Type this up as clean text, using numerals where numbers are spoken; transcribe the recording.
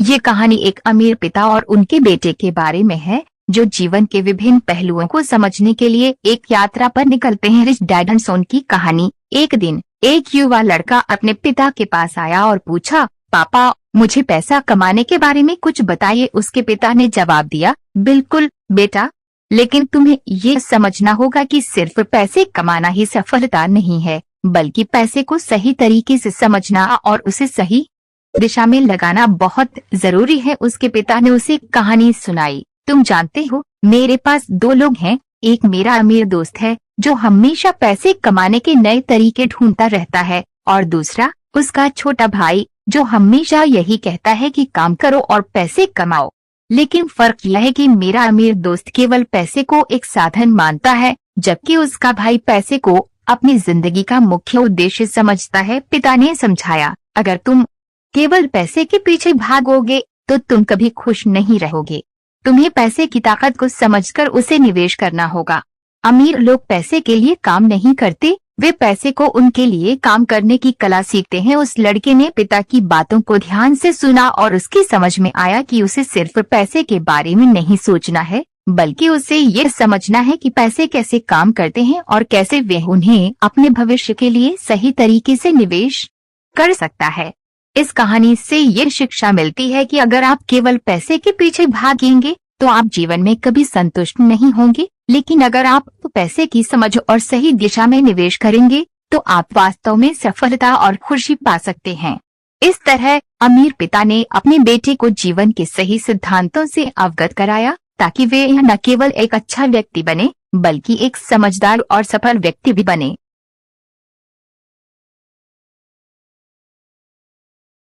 ये कहानी एक अमीर पिता और उनके बेटे के बारे में है, जो जीवन के विभिन्न पहलुओं को समझने के लिए एक यात्रा पर निकलते हैं। रिच डैड एंड सोन की कहानी। एक दिन एक युवा लड़का अपने पिता के पास आया और पूछा, पापा, मुझे पैसा कमाने के बारे में कुछ बताइए। उसके पिता ने जवाब दिया, बिल्कुल बेटा, लेकिन तुम्हें ये समझना होगा कि सिर्फ पैसे कमाना ही सफलता नहीं है, बल्कि पैसे को सही तरीके से समझना और उसे सही दिशा में लगाना बहुत जरूरी है। उसके पिता ने उसे कहानी सुनाई। तुम जानते हो, मेरे पास दो लोग हैं। एक मेरा अमीर दोस्त है जो हमेशा पैसे कमाने के नए तरीके ढूंढता रहता है, और दूसरा उसका छोटा भाई जो हमेशा यही कहता है कि काम करो और पैसे कमाओ। लेकिन फर्क यह है कि मेरा अमीर दोस्त केवल पैसे को एक साधन मानता है, जबकि उसका भाई पैसे को अपनी जिंदगी का मुख्य उद्देश्य समझता है। पिता ने समझाया, अगर तुम केवल पैसे के पीछे भागोगे तो तुम कभी खुश नहीं रहोगे। तुम्हें पैसे की ताकत को समझकर उसे निवेश करना होगा। अमीर लोग पैसे के लिए काम नहीं करते, वे पैसे को उनके लिए काम करने की कला सीखते हैं। उस लड़के ने पिता की बातों को ध्यान से सुना और उसकी समझ में आया कि उसे सिर्फ पैसे के बारे में नहीं सोचना है, बल्कि उसे ये समझना है कि पैसे कैसे काम करते हैं और कैसे वे उन्हें अपने भविष्य के लिए सही तरीके से निवेश कर सकता है। इस कहानी से ये शिक्षा मिलती है कि अगर आप केवल पैसे के पीछे भागेंगे तो आप जीवन में कभी संतुष्ट नहीं होंगे, लेकिन अगर आप पैसे की समझ और सही दिशा में निवेश करेंगे तो आप वास्तव में सफलता और खुशी पा सकते हैं। इस तरह अमीर पिता ने अपने बेटे को जीवन के सही सिद्धांतों से अवगत कराया, ताकि वे न केवल एक अच्छा व्यक्ति बने, बल्कि एक समझदार और सफल व्यक्ति भी बने।